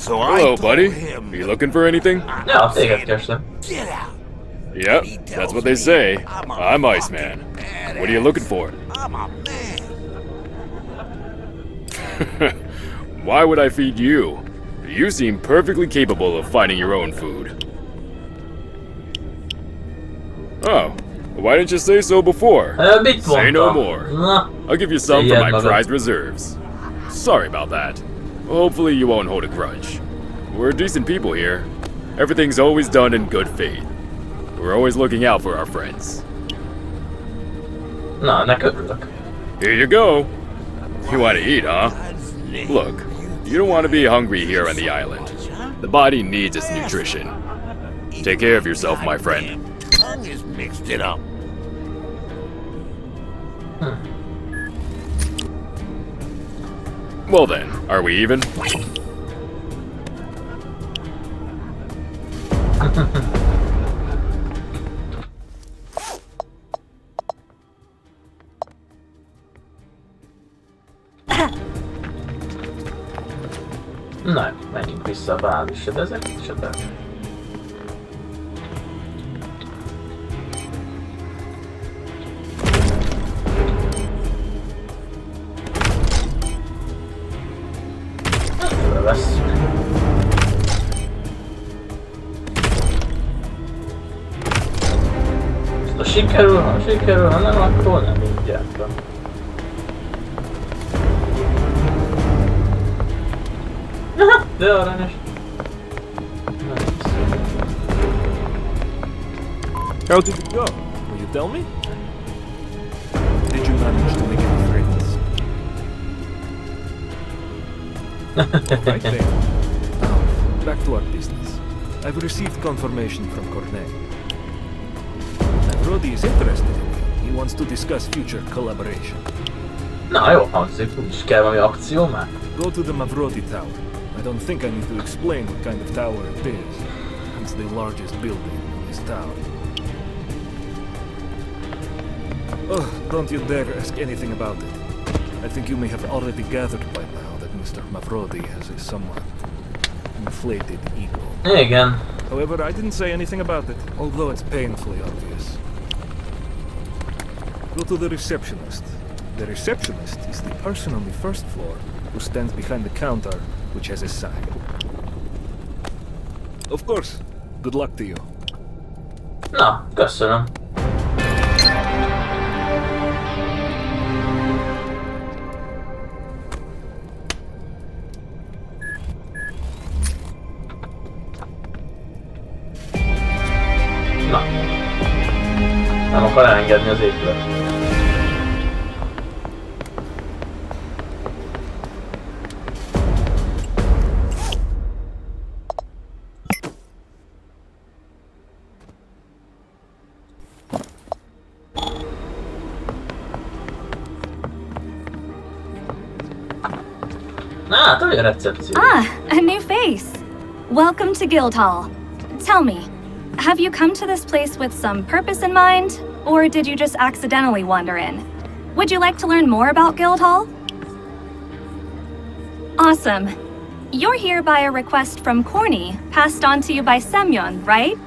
So Hello, I buddy. him, Are you looking for anything? Ja, téged kerestem. get out. Yep, that's what they say. I'm Iceman. What are you looking for? I'm a man. Why would I feed you? You seem perfectly capable of finding your own food. Oh, why didn't you say so before? Mit Say no mondtam? more. Na, I'll give you some for Ilyet my magad. prized reserves. Sorry about that. Hopefully you won't hold a grudge. We're decent people here. Everything's always done in good faith. We're always looking out for our friends. na, ennek örülök. Here you go. You want to eat, huh? Look, you don't want to be hungry here on the island. The body needs its nutrition. Take care of yourself, my friend. Tongue is mixed it up. Well then, are we even? Na, menjünk vissza a bálisedezek. Vesszük. Ha sikerül, ha nem, akkor nem mindjárt. De aranyos. How did it go? Will you tell me? Did you manage to make any friends? Right then. Now, back to our business. I've received confirmation from Cornet. Brody is interested in me. He wants to discuss future collaboration. Na jó hangzik, úgyis kell valami akció már. Go to the Mavrodi Tower. I don't think I need to explain what kind of tower it is. It's the largest building in this town. Oh, don't you dare ask anything about it. I think you may have already gathered by now that Mr. Mavrodi has a somewhat inflated ego. Igen. However, I didn't say anything about it, although it's painfully obvious. Go to the receptionist. The receptionist is the person on the first floor who stands behind the counter, which has a sign. Of course. Good luck to you. Na, köszönöm. Na. Nem akar elengedni az épület. Ah, to recepcja. Ah, a new face. Welcome to Guildhall. Tell me, have you come to this place with some purpose in mind, or did you just accidentally wander in? Would you like to learn more about Guildhall? Awesome. You're here by a request from Corny, passed on to you by Semyon, right?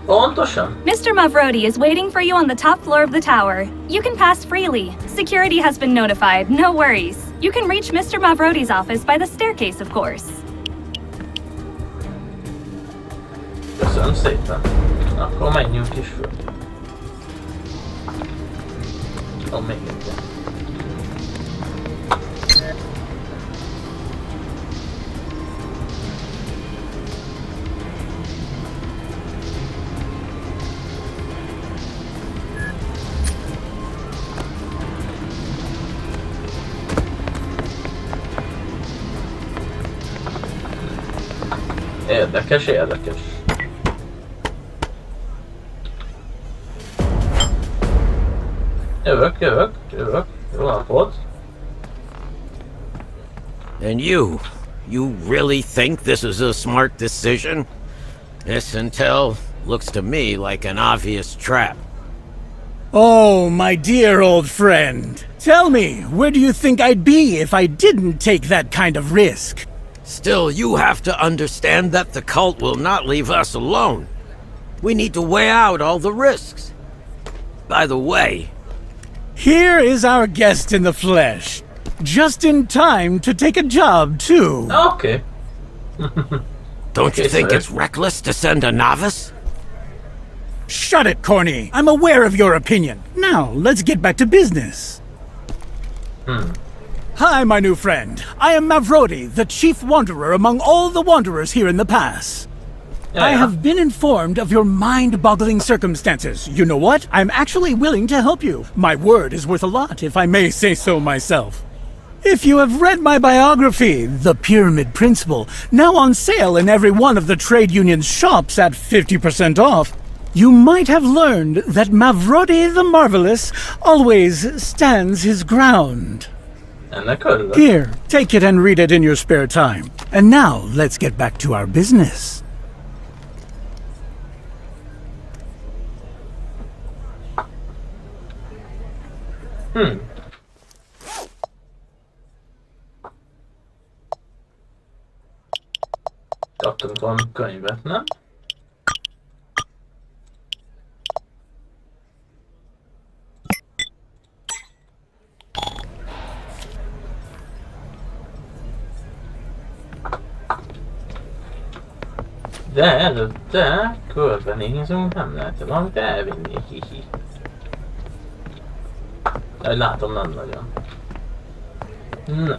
Pontosan. Mr. Mavrodi is waiting for you on the top floor of the tower. You can pass freely. Security has been notified, no worries. You can reach Mr. Mavrodi's office by the staircase, of course. Köszönöm szépen. Akkor menjünk is föl. Ó, még egyen. Érdekes, érdekes. Jövök. Jó napot. And you really think this is a smart decision? This intel looks to me like an obvious trap. Oh, my dear old friend. Tell me, where do you think I'd be if I didn't take that kind of risk? Still, you have to understand that the cult will not leave us alone. We need to weigh out all the risks. By the way... Here is our guest in the flesh. Just in time to take a job, too. Oké. Don't you think sir. it's reckless to send a novice? Shut it, Corny. I'm aware of your opinion. Now, let's get back to business. Hi, my new friend. I am Mavrodi, the chief wanderer among all the wanderers here in the pass. I have been informed of your mind-boggling circumstances. You know what? I'm actually willing to help you. My word is worth a lot, if I may say so myself. If you have read my biography, The Pyramid Principle, now on sale in every one of the trade union's shops at 50% off, you might have learned that Mavrodi the Marvelous always stands his ground. Ennek örülök. Here, take it and read it in your spare time. And now, let's get back to our business. Kaptunk valami könyvet, nem? De előtte körbenézünk, nem lehet valamit elvinni, hihi. De látom, nem nagyon. Na.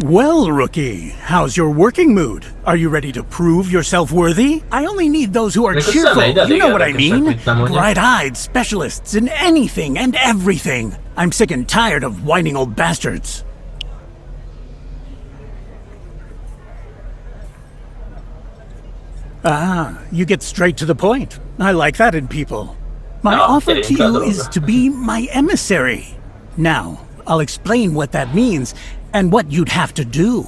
Well, rookie, how's your working mood? Are you ready to prove yourself worthy? I only need those who are Még a cheerful, szemeid you know what I elég mean? érdekesek, nem mondja? Bright-eyed specialists in anything and everything. I'm sick and tired of whining old bastards. Ah, you get straight to the point. I like that in people. My No, offer to kidding, you brother. is to be my emissary. Now, I'll explain what that means and what you'd have to do.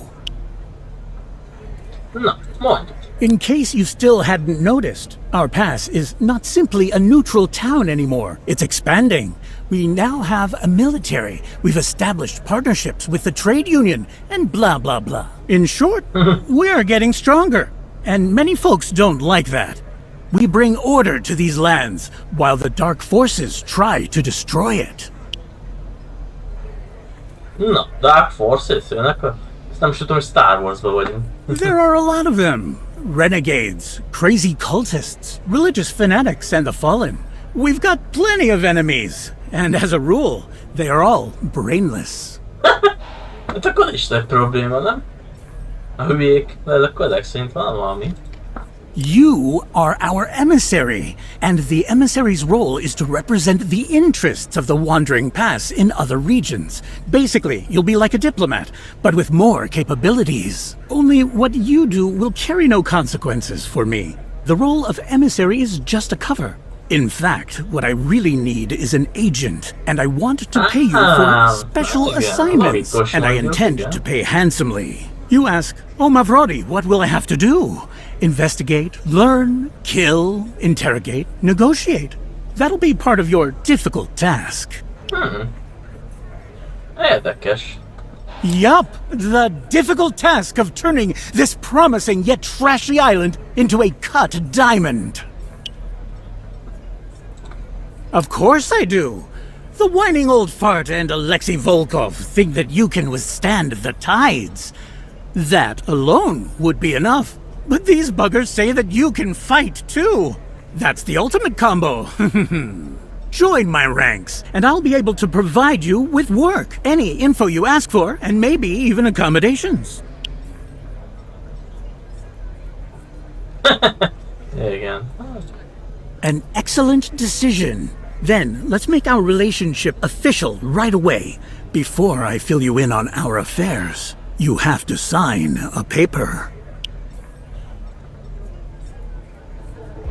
Na, mondj. In case you still hadn't noticed, our pass is not simply a neutral town anymore. It's expanding. We now have a military. We've established partnerships with the trade union, and blah, blah, blah. In short, we're getting stronger. And many folks don't like that. We bring order to these lands, while the dark forces try to destroy it. Na, Dark Forces jönnek a... Ezt nem is tudom, hogy Star Wars-ba vagyunk. There are a lot of them. Renegades, crazy cultists, religious fanatics, and the fallen. We've got plenty of enemies. And as a rule, they are all brainless. Hát akkor is egy probléma, nem? A hülyék, ezek ezek szerint van valami. You are our emissary, and the emissary's role is to represent the interests of the Wandering Pass in other regions. Basically, you'll be like a diplomat, but with more capabilities. Only what you do will carry no consequences for me. The role of emissary is just a cover. In fact, what I really need is an agent, and I want to pay you for special assignments, and I intend to pay handsomely. You ask, oh Mavrodi, what will I have to do? Investigate, learn, kill, interrogate, negotiate. That'll be part of your difficult task. Érdekes. Yup, the difficult task of turning this promising yet trashy island into a cut diamond. Of course I do. The whining old fart and Alexei Volkov think that you can withstand the tides. That alone would be enough. But these buggers say that you can fight too. That's the ultimate combo. Join my ranks, and I'll be able to provide you with work, any info you ask for, and maybe even accommodations. Igen. An excellent decision. Then, let's make our relationship official right away. Before I fill you in on our affairs, you have to sign a paper.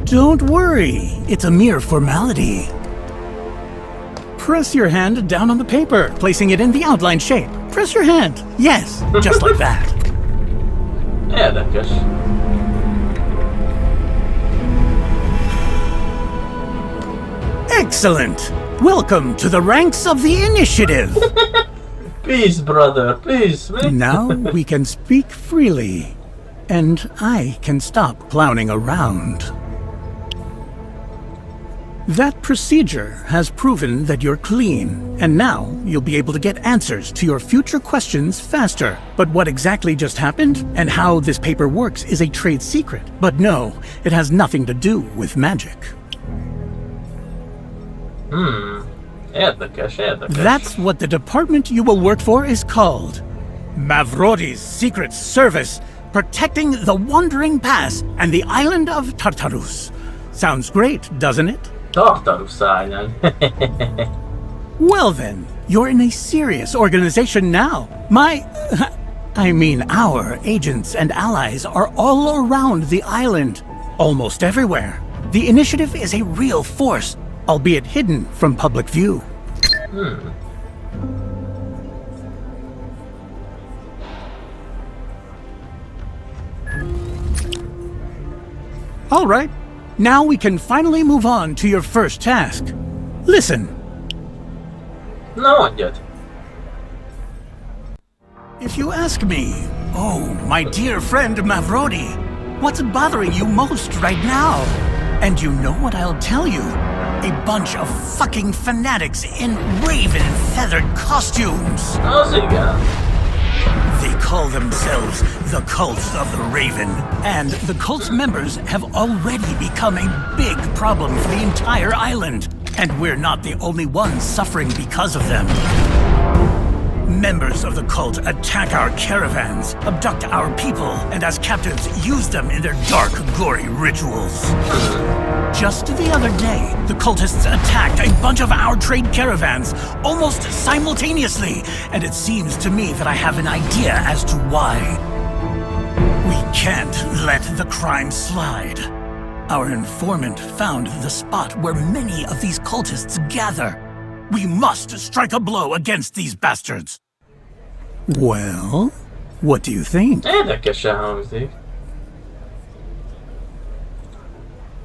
Don't worry, it's a mere formality. Press your hand down on the paper, placing it in the outline shape. Press your hand. Yes, just like that. Érdekes. Excellent! Welcome to the ranks of the initiative! Peace, brother, please. Now we can speak freely. and I can stop clowning around. That procedure has proven that you're clean, and now you'll be able to get answers to your future questions faster. But what exactly just happened and how this paper works is a trade secret. But no, it has nothing to do with magic. Érdekes, érdekes. That's what the department you will work for is called. Mavrodi's Secret Service, protecting the Wandering Pass and the island of Tartarus. Sounds great, doesn't it? Tartaruszárnyag. Well then, you're in a serious organization now. Our agents and allies are all around the island. Almost everywhere. The initiative is a real force, albeit hidden from public view. All right. Now we can finally move on to your first task. Listen. Na mondjad. If you ask me, oh, my dear friend Mavrodi, what's bothering you most right now? And you know what I'll tell you? A bunch of fucking fanatics in raven feathered costumes. Az igen. They call themselves the Cult of the Raven, and the cult's members have already become a big problem for the entire island, and we're not the only ones suffering because of them. Members of the cult attack our caravans, abduct our people, and as captives use them in their dark, gory rituals. Just the other day, the cultists attacked a bunch of our trade caravans, almost simultaneously, and it seems to me that I have an idea as to why. We can't let the crime slide. Our informant found the spot where many of these cultists gather. We must strike a blow against these bastards. Well, what do you think? Érdekesen hangzik.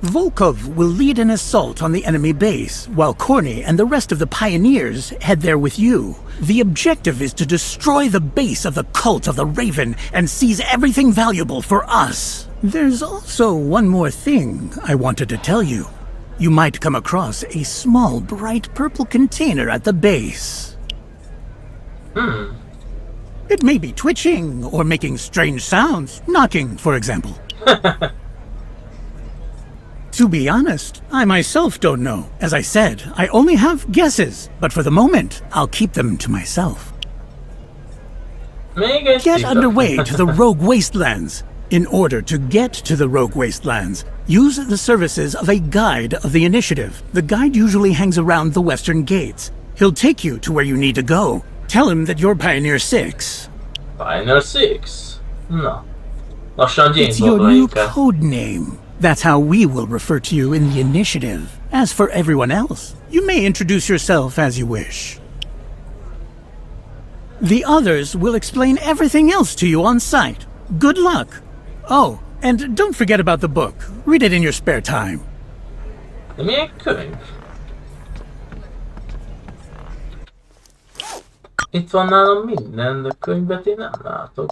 Volkov will lead an assault on the enemy base, while Corny and the rest of the pioneers head there with you. The objective is to destroy the base of the Cult of the Raven and seize everything valuable for us. There's also one more thing I wanted to tell you. You might come across a small, bright purple container at the base. It may be twitching or making strange sounds, knocking, for example. To be honest, I myself don't know. As I said, I only have guesses, but for the moment, I'll keep them to myself. Még egy Get titok. underway to the Rogue Wastelands. In order to get to the Rogue Wastelands, use the services of a guide of the initiative. The guide usually hangs around the western gates. He'll take you to where you need to go. Tell him that you're Pioneer 6. Pioner 6. Na. Lassan It's James your Bondra new inkább. code name. That's how we will refer to you in the initiative. As for everyone else, you may introduce yourself as you wish. The others will explain everything else to you on site. Good luck. Oh, and don't forget about the book. Read it in your spare time. De milyen könyv? Itt van nálam minden, de könyvet én nem látok.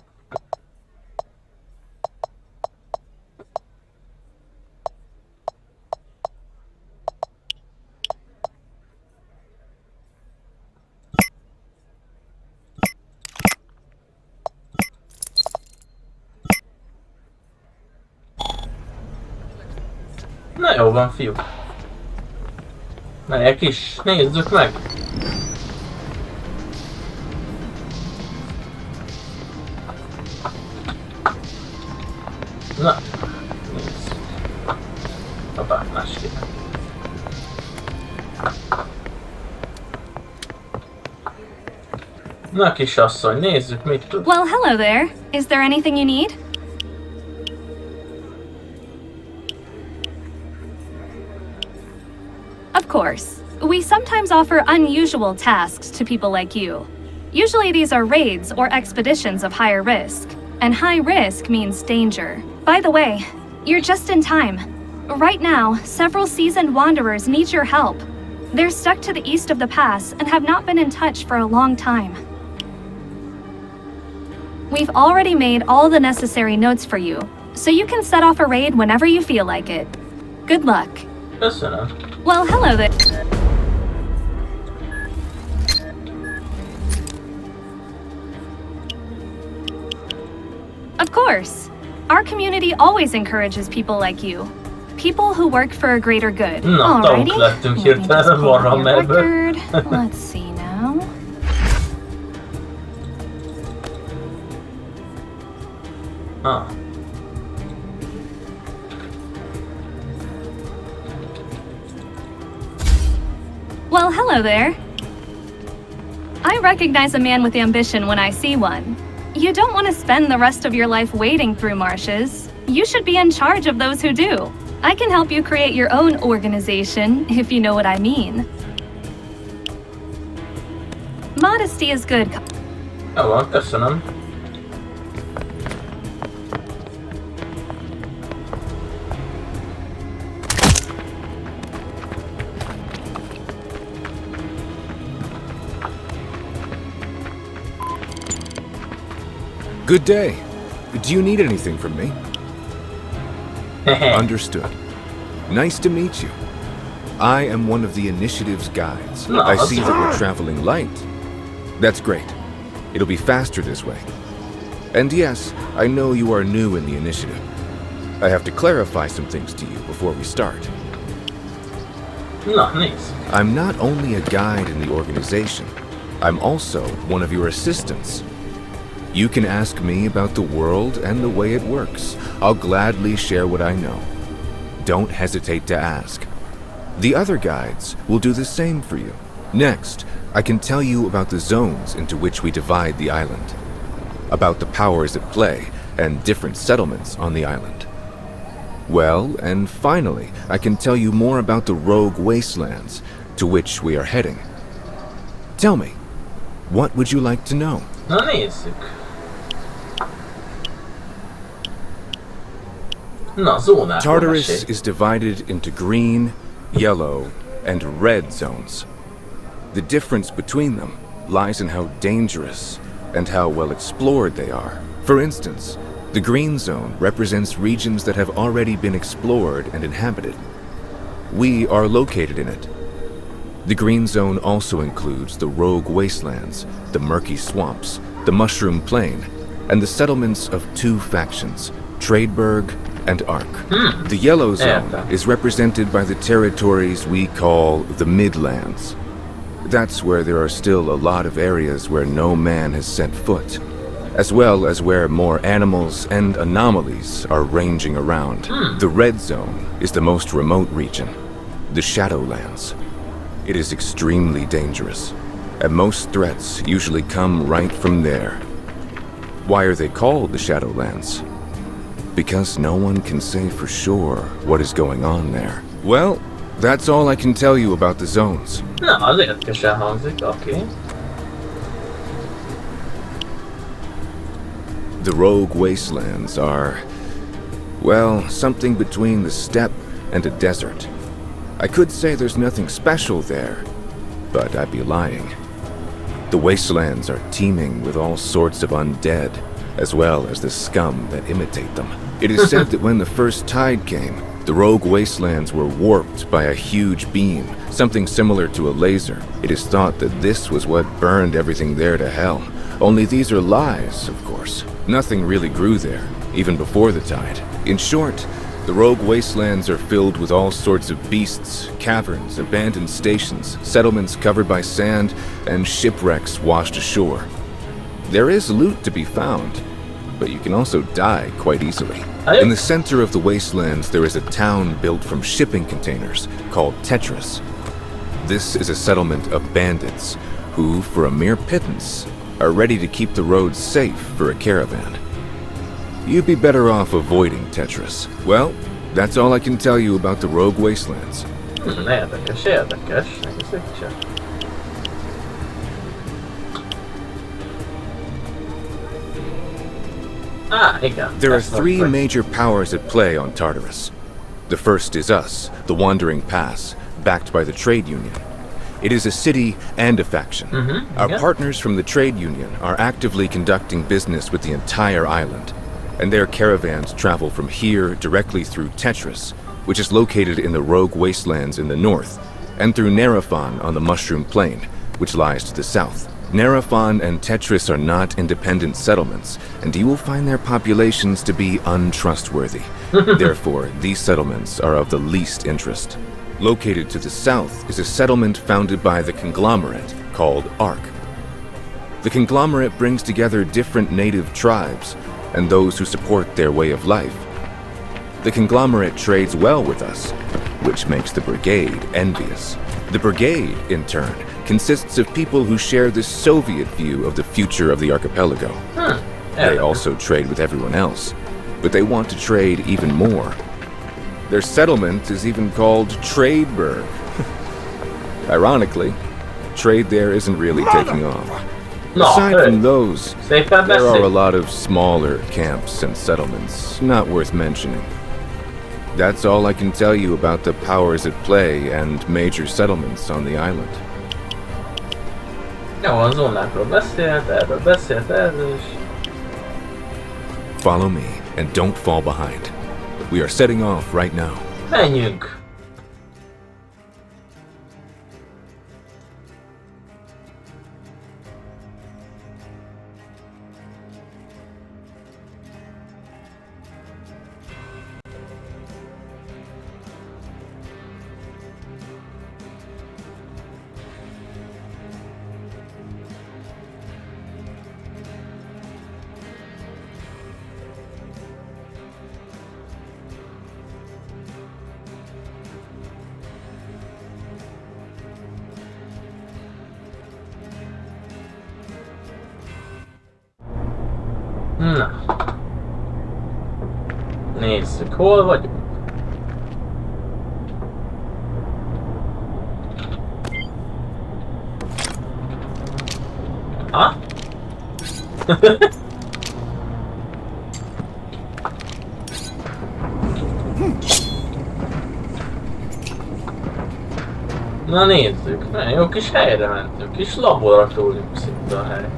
Na jó van, fiúk. Melyek is, nézzük meg! Na, nézzük. Hoppá, másképp. Na kisasszony, nézzük mit tud. Well, hello there. Is there anything you need? Of course. We sometimes offer unusual tasks to people like you. Usually these are raids or expeditions of higher risk. And high risk means danger. By the way, you're just in time. Right now, several seasoned wanderers need your help. They're stuck to the east of the pass and have not been in touch for a long time. We've already made all the necessary notes for you, so you can set off a raid whenever you feel like it. Good luck. Köszönöm. Well, hello there. Of course. Our community always encourages people like you. People who work for a greater good. Na, tagok lettünk let me just hirtelen pull up your Warhammerből. record. Let's see now. Ah. Well, hello there. I recognize a man with ambition when I see one. You don't want to spend the rest of your life wading through marshes. You should be in charge of those who do. I can help you create your own organization, if you know what I mean. Modesty is good. Jó van, köszönöm. Good day. Do you need anything from me? Understood. Nice to meet you. I am one of the initiative's guides. No, I see that's that we're fine. traveling light. That's great. It'll be faster this way. And yes, I know you are new in the initiative. I have to clarify some things to you before we start. Na, nézd. I'm not only a guide in the organization, I'm also one of your assistants. You can ask me about the world and the way it works. I'll gladly share what I know. Don't hesitate to ask. The other guides will do the same for you. Next, I can tell you about the zones into which we divide the island, about the powers at play and different settlements on the island. Well, and finally, I can tell you more about the rogue wastelands to which we are heading. Tell me, what would you like to know? Na, nézzük. Na, zónákról Tartarus mesélj. is divided into green, yellow, and red zones. The difference between them lies in how dangerous and how well explored they are. For instance, the green zone represents regions that have already been explored and inhabited. We are located in it. The green zone also includes the rogue wastelands, the murky swamps, the mushroom plain, and the settlements of two factions, Tradeburg and Ark. The yellow zone is represented by the territories we call the Midlands. That's where there are still a lot of areas where no man has set foot, as well as where more animals and anomalies are ranging around. The red zone is the most remote region, the Shadowlands. It is extremely dangerous, and most threats usually come right from there. Why are they called the Shadowlands? Because no one can say for sure what is going on there. Well, that's all I can tell you about the zones. Na, az érdekesen hangzik, oké. The rogue wastelands are, well, something between the steppe and a desert. I could say there's nothing special there, but I'd be lying. The wastelands are teeming with all sorts of undead, as well as the scum that imitate them. It is said that when the first tide came, the rogue wastelands were warped by a huge beam, something similar to a laser. It is thought that this was what burned everything there to hell. Only these are lies, of course. Nothing really grew there, even before the tide. In short, the rogue wastelands are filled with all sorts of beasts, caverns, abandoned stations, settlements covered by sand, and shipwrecks washed ashore. There is loot to be found, but you can also die quite easily. In the center of the wastelands, there is a town built from shipping containers called Tetris. This is a settlement of bandits who, for a mere pittance, are ready to keep the roads safe for a caravan. You'd be better off avoiding Tetris. Well, that's all I can tell you about the rogue wastelands. Érdekes, érdekes. Nézzük csak. Igen. There are ezt three mondtam. major powers at play on Tartarus. The first is us, the Wandering Pass, backed by the trade union. It is a city and a faction. Our yeah. partners from the trade union are actively conducting business with the entire island, and their caravans travel from here directly through Tetris, which is located in the rogue wastelands in the north, and through Nerafon on the Mushroom Plain, which lies to the south. Nerafon and Tetris are not independent settlements, and you will find their populations to be untrustworthy. Therefore, these settlements are of the least interest. Located to the south is a settlement founded by the conglomerate called Ark. The conglomerate brings together different native tribes and those who support their way of life. The conglomerate trades well with us, which makes the brigade envious. The brigade, in turn, consists of people who share the Soviet view of the future of the archipelago. They also trade with everyone else, but they want to trade even more. Their settlement is even called Tradeburg. Ironically, trade there isn't really taking off. Aside from those, there are a lot of smaller camps and settlements, not worth mentioning. That's all I can tell you about the powers at play and major settlements on the island. Jó, az online-ról beszélt, erről is. Follow me and don't fall behind. We are setting off right now. Menjünk! Na. Nézzük, hol vagyunk. Ha? Na nézzük, nagyon jó kis helyre mentünk, kis laboratórium szinte a hely.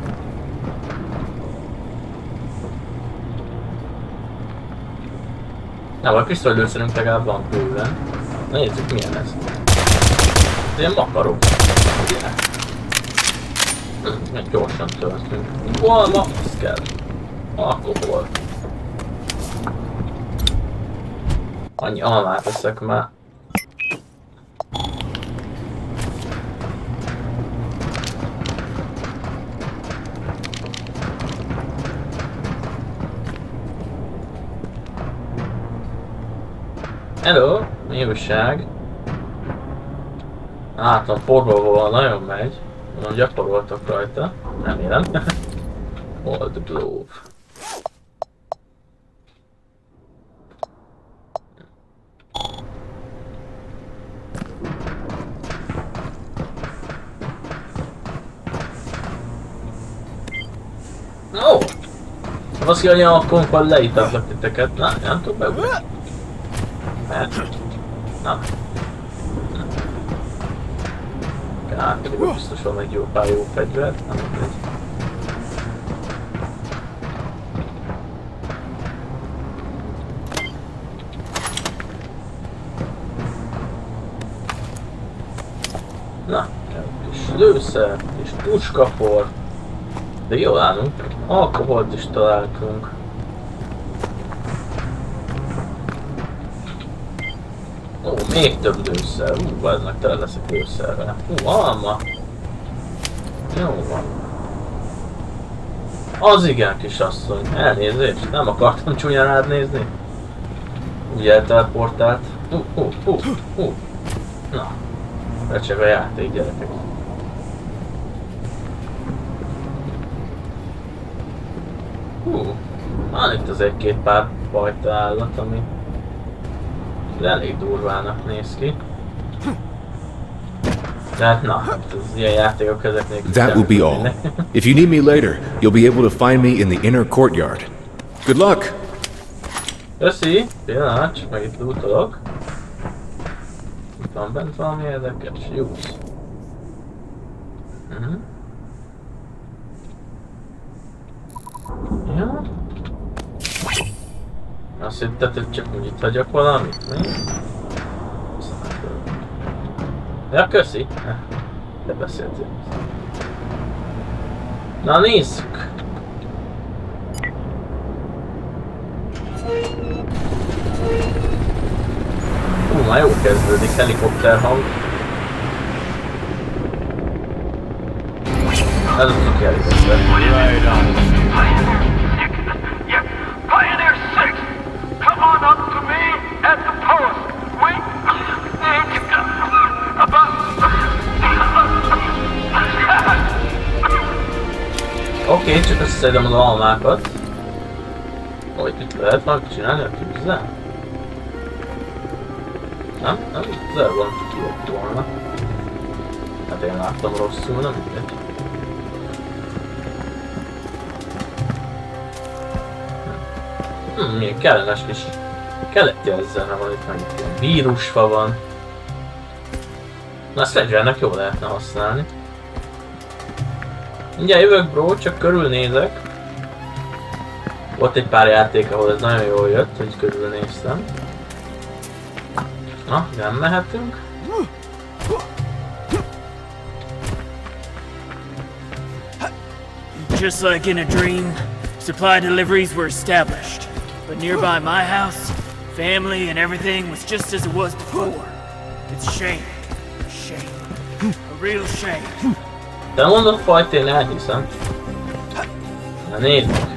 Na, vagy pisztolylőszerünk legalább van bőven. Na nézzük, milyen ez. Ez ilyen makaró. Ugye? Meg gyorsan töltünk. Hol ma? Ez kell. Alkohol. Annyi almát eszek már. Hello, mi újság? Hát a forróval nagyon megy. Mondom, gyakoroltak rajta. Remélem. Old Glove. Ó! Azt kell, hogy a konfal leítatlak titeket. Na, nem tudok beugrani. Na. Átkerül biztos van egy jó pár jó fegyver, nem mindegy. Na, kis lőszer, kis puskafor. De jól állunk, alkoholt is találtunk. Ó, még több lőszer. Ennek tele leszek lőszerrel. Alma. Jó van. Az igen, kisasszony. Elnézést, nem akartam csúnyán rád nézni. Úgy elteleportált. Na. Recseg a játék, gyerekek. Van itt az egy-két pár fajta állat, ami elég durvának néz ki. Tehát na, az ilyen játékok ezek nélkül. That will be all. If you need me later, you'll be able to find me in the inner courtyard. Good luck! Köszi! Pillanat, csak meg itt lootolok. Itt van bent valami érdekes. Use. Ja. Azt hitted, hogy csak úgy itt hagyok valamit, mi? Ja, köszi. De beszéltél. Na nézzük! Már jó kezdődik, helikopter hang. Ez az a helikopter. Right on. Pioner 6! Come on up to me at the post! We think about... Oké, csak összeszedem az almákat. Hogy itt lehet már csinálni a tűzzel? Nem? Nem? Zero van, csak kijött volna. Hát én láttam rosszul, nem mindegy. Milyen kellemes kis keleti zene van itt, meg itt ilyen vírusfa van. Na ezt fegyvernek jól lehetne használni. Mindjárt jövök bro, csak körülnézek. Volt egy pár játék, ahol ez nagyon jól jött, hogy körülnéztem. Na, nem mehetünk. Just like in a dream, supply deliveries were established. But nearby my house, family and everything was just as it was before. It's a shame. A shame. A real shame. De mondod fajt, én elhiszem. Na nézzük.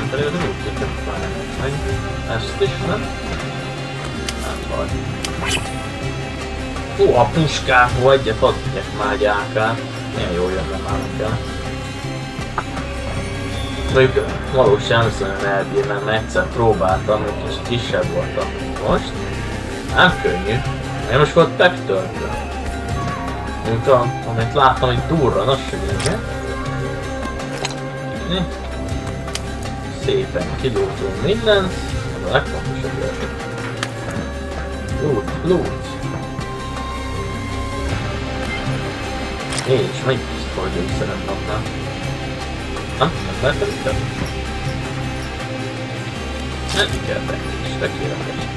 Pedig az úgy tudjuk meg. Ezt is, nem? Nem baj. Ó, a puskából egyet hadd vigyek már gyákát. Milyen jól jönne már nekem. Mondjuk valóságban viszonylag elbírnám, mert egyszer próbáltam, hogy kis kisebb voltam. Most? Nem könnyű. Én most volt megtöltve. Mondjuk amit láttam, hogy durran, az se gyenge. Szépen kidúrtunk mindent, ez a legfontosabb érték. Loot. És melyik pisztolygyógyszeret kapnám? Nem lehetem itt? Nem kell is, de kérem egy.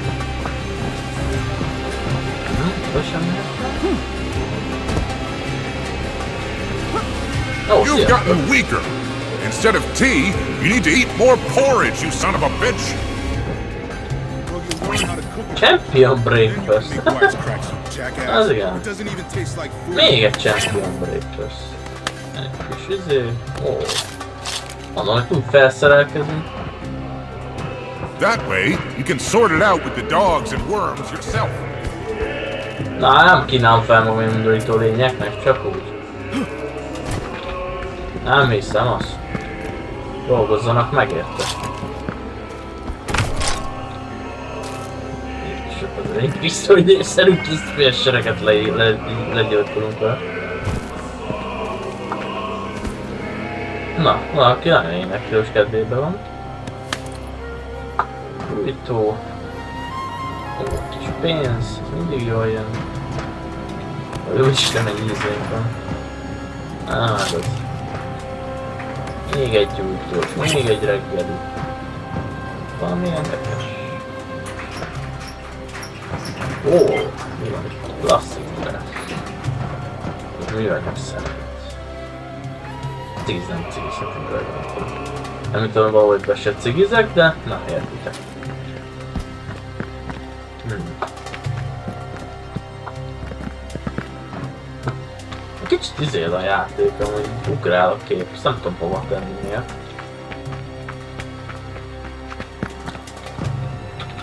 Oda sem mehet. You've gotten weaker. Instead of tea, you need to eat more porridge, you son of a bitch! Champion breakfast. Az igen. Még egy champion breakfast. Egy kis izé. Ó. Mondom, hogy úgy felszerelkezünk. That way, you can sort it out with the dogs and worms yourself. Na, nem kínálom fel magam undorító lényeknek, csak úgy. Nem hiszem azt. Dolgozzanak meg érte. És az egy pisztolyszerű kis sereket legyilkolunk el. Na, valaki nagyon éneklős kedvében van. Újtó. Ó, kis pénz, mindig jól jön. Úgyis nem egy ízénk van. Á, az. Még egy gyújtós, még egy reggeli. Valami érdekes. Ó, mi van itt? Klasszik be. Mivel nem szeret? Nem cigizhetünk rajta. Nem tudom, valahogy be se cigizek, de na, értitek. Kicsit izél a játék, amúgy ugrál a kép, ezt nem tudom hova tenni miért.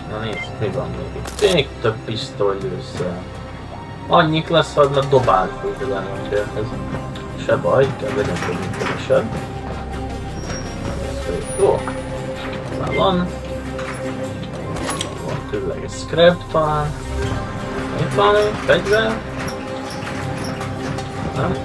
Na nézzük, mi van még itt. Még több pisztolylőszer. Annyik lesz, hogy már dobálni fog az ellenfélhez. Se baj, kell legyen több kérdésed. Jó. Már van. Van tőleg egy scrap talán. Itt van egy fegyver. Nem?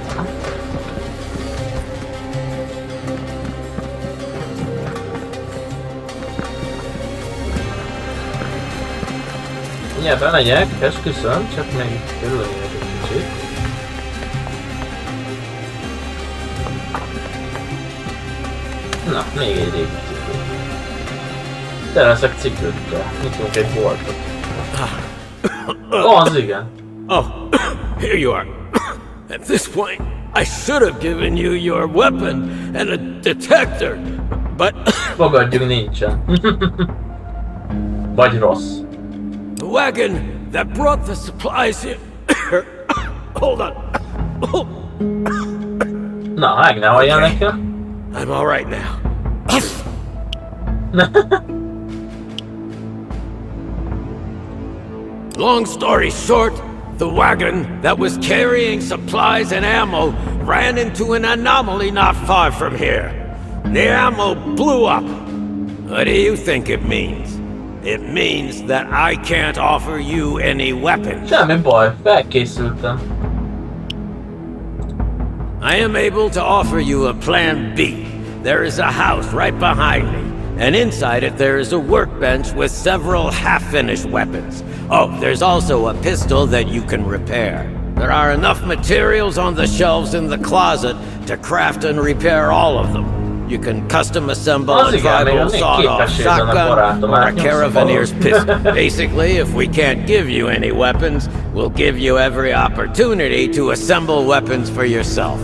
Mindjárt bemegyek, esküszöm, csak még körülmegyek egy kicsit. Na, még egy régi cipő. Te leszek cipőkkel. Nyitunk egy boltot. Az igen. Oh, here you are. At this point, I should have given you your weapon and a detector, but Fogadjunk, nincsen. Vagy rossz. the wagon that brought the supplies here. Hold on. Na, meg ne halljál nekem. I'm all right now. Long story short, the wagon that was carrying supplies and ammo ran into an anomaly not far from here. The ammo blew up. What do you think it means? It means that I can't offer you any weapons. Semmi baj, felkészültem. I am able to offer you a plan B. There is a house right behind me, and inside it there is a workbench with several half-finished weapons. Oh, there's also a pistol that you can repair. There are enough materials on the shelves in the closet to craft and repair all of them. You can custom assemble a tribal sawed-off shotgun or a caravanier's pistol. Basically, if we can't give you any weapons, we'll give you every opportunity to assemble weapons for yourself.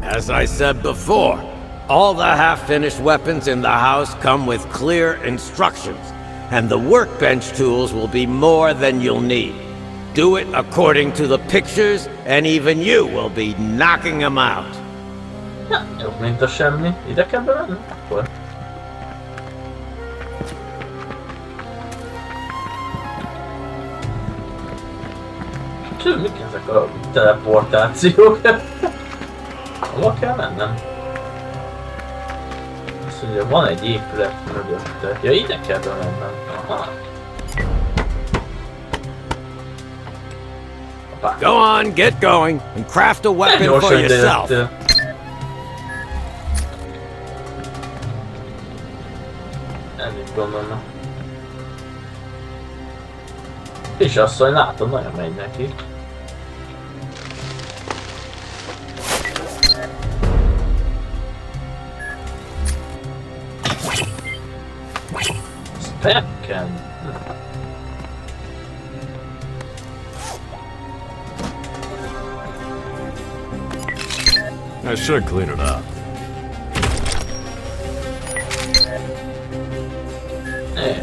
As I said before, all the half-finished weapons in the house come with clear instructions, and the workbench tools will be more than you'll need. Do it according to the pictures, and even you will be knocking them out. Ja, jobb, mint a semmi. Ide kell bemenni? Akkor. Mik ezek a teleportációk? Hova kell mennem? Azt mondja, van egy épület mögötte. Ja, ide kell bemennem. Aha. Go on, get going, and craft a weapon for yourself. Ennyit gondolom. Kisasszony, látom, nagyon megy neki. Specken. I should clean it up.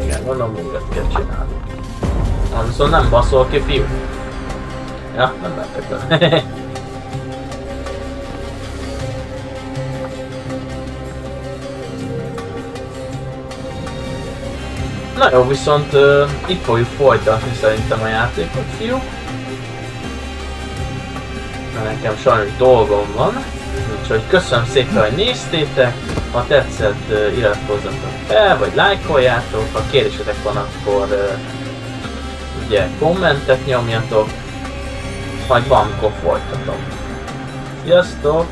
Igen, gondolom minket kell csinálni. Viszont nem baszol ki, fiú. Ja, nem vettek be. Na jó, viszont itt fogjuk folytatni szerintem a játékot, fiú. Nekem sajnos dolgom van, úgyhogy köszönöm szépen, hogy néztétek. Ha tetszett, iratkozzatok fel, vagy lájkoljátok. Ha kérdésetek van, akkor ugye kommentet nyomjatok. Majd valamikor folytatom. Sziasztok!